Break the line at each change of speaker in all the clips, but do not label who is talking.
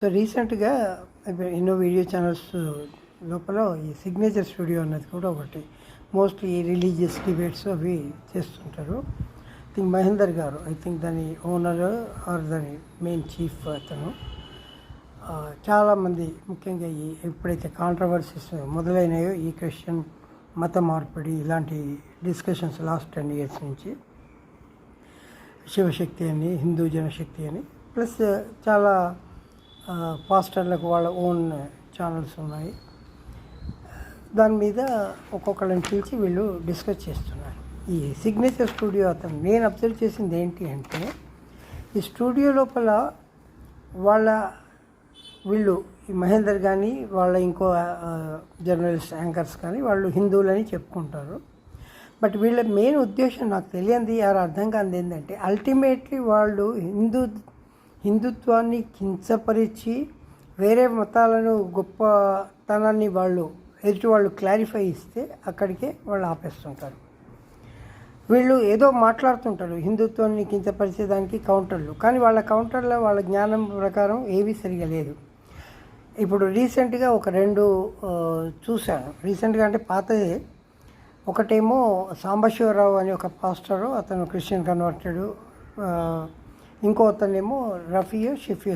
So రీసెంట్గా ఎన్నో video channels లోపల ఈ సిగ్నేచర్ స్టూడియో అన్నది కూడా ఒకటి మోస్ట్లీ రిలీజియస్ డిబేట్స్ అవి చేస్తుంటారు. థింక్ మహేందర్ గారు ఐ థింక్ దాని ఓనర్ ఆర్ దాని మెయిన్ చీఫ్ అతను. చాలామంది ముఖ్యంగా ఈ ఎప్పుడైతే కాంట్రవర్సీస్ మొదలైనాయో ఈ క్రిస్టియన్ మత మార్పిడి ఇలాంటి డిస్కషన్స్ లాస్ట్ 10 years నుంచి శివశక్తి అని హిందూ జనశక్తి అని ప్లస్ చాలా పాస్టర్లకు వాళ్ళ ఓన్ ఛానల్స్ ఉన్నాయి. దాని మీద ఒక్కొక్కళ్ళని పిలిచి వీళ్ళు డిస్కస్ చేస్తున్నారు. ఈ సిగ్నేచర్ స్టూడియో అతను నేను అబ్జర్వ్ చేసింది ఏంటి అంటే ఈ స్టూడియో లోపల వీళ్ళు ఈ మహేందర్ కానీ వాళ్ళ ఇంకో జర్నలిస్ట్ యాంకర్స్ కానీ వాళ్ళు హిందువులని చెప్పుకుంటారు. బట్ వీళ్ళ మెయిన్ ఉద్దేశం నాకు తెలియంది అర్థం కానిది ఏంటంటే అల్టిమేట్లీ వాళ్ళు హిందుత్వాన్ని కించపరిచి వేరే మతాలను గొప్పతనాన్ని ఎదుటి వాళ్ళు క్లారిఫై ఇస్తే అక్కడికే వాళ్ళు ఆపేస్తుంటారు. వీళ్ళు ఏదో మాట్లాడుతుంటారు హిందుత్వాన్ని కించపరిచేదానికి కౌంటర్లు, కానీ వాళ్ళ కౌంటర్లో వాళ్ళ జ్ఞానం ప్రకారం ఏవీ సరిగా లేదు. ఇప్పుడు రీసెంట్గా ఒక 2 చూశాను. రీసెంట్గా అంటే పాతదే. ఒకటేమో సాంబశివరావు అనే ఒక పాస్టరు, అతను క్రిస్టియన్ కన్వర్టెడ్. ఇంకో అతనేమో రఫియో షెఫియో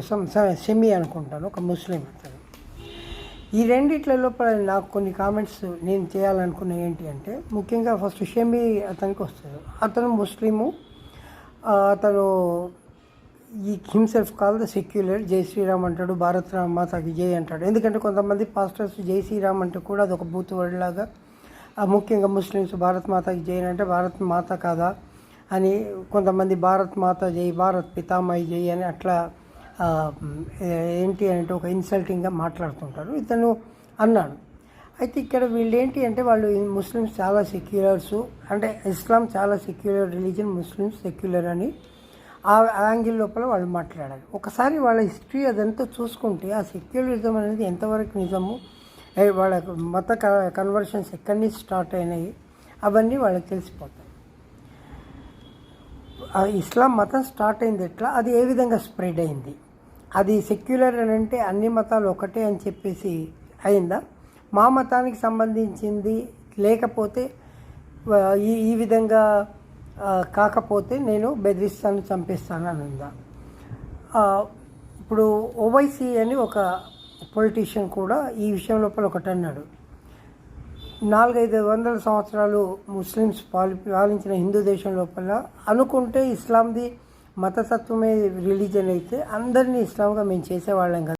సెమీ అనుకుంటాను, ఒక ముస్లిం అతను. ఈ రెండిట్ల లోపల నాకు కొన్ని కామెంట్స్ నేను చేయాలనుకున్న ఏంటి అంటే ముఖ్యంగా ఫస్ట్ షెమీ అతనికి వస్తుంది. అతను ముస్లిము. అతను ఈ హిమ్సెల్ఫ్ కాల్ ద సెక్యులర్, జై శ్రీరామ్ అంటాడు, భారత్ మాతాకి జై అంటాడు. ఎందుకంటే కొంతమంది పాస్టర్స్ జై శ్రీరామ్ అంటే కూడా అదొక బూత్ వర్డ్ లాగా, ముఖ్యంగా ముస్లిమ్స్ భారత్ మాతాకి జై అంటే భారత్ మాత కాదా అని, కొంతమంది భారత్ మాత జై, భారత్ పితామహి జై అని అట్లా ఏంటి అంటే ఒక ఇన్సల్టింగ్గా మాట్లాడుతుంటారు. ఇతను అన్నాడు. అయితే ఇక్కడ వీళ్ళు ఏంటి అంటే వాళ్ళు ముస్లిమ్స్ చాలా సెక్యులర్సు, అంటే ఇస్లాం చాలా సెక్యులర్ రిలీజన్, ముస్లిమ్స్ సెక్యులర్ అని ఆ యాంగిల్ లోపల వాళ్ళు మాట్లాడారు. ఒకసారి వాళ్ళ హిస్టరీ అదంతా చూసుకుంటే ఆ సెక్యులరిజం అనేది ఎంతవరకు నిజము, వాళ్ళ మత కన్వర్షన్స్ ఎక్కడి నుంచి స్టార్ట్ అయినాయి అవన్నీ వాళ్ళకి తెలిసిపోతాయి. ఇస్లాం మతం స్టార్ట్ అయింది ఎట్లా, అది ఏ విధంగా స్ప్రెడ్ అయింది, అది సెక్యులర్ అని అంటే అన్ని మతాలు ఒకటే అని చెప్పేసి అయిందా, మా మతానికి సంబంధించింది లేకపోతే ఈ విధంగా కాకపోతే నేను బెదిరిస్తాను చంపేస్తాను అని ఉందా. ఇప్పుడు ఓవైసీ అని ఒక పొలిటీషియన్ కూడా ఈ విషయం లోపల ఒకటి అన్నాడు. 400-500 సంవత్సరాలు ముస్లిమ్స్ పాలించిన హిందూ దేశం లోపల అనుకుంటే ఇస్లాంది మతతత్వమే రిలీజన్ అయితే అందరినీ ఇస్లాంగా మేము చేసేవాళ్ళం కదా.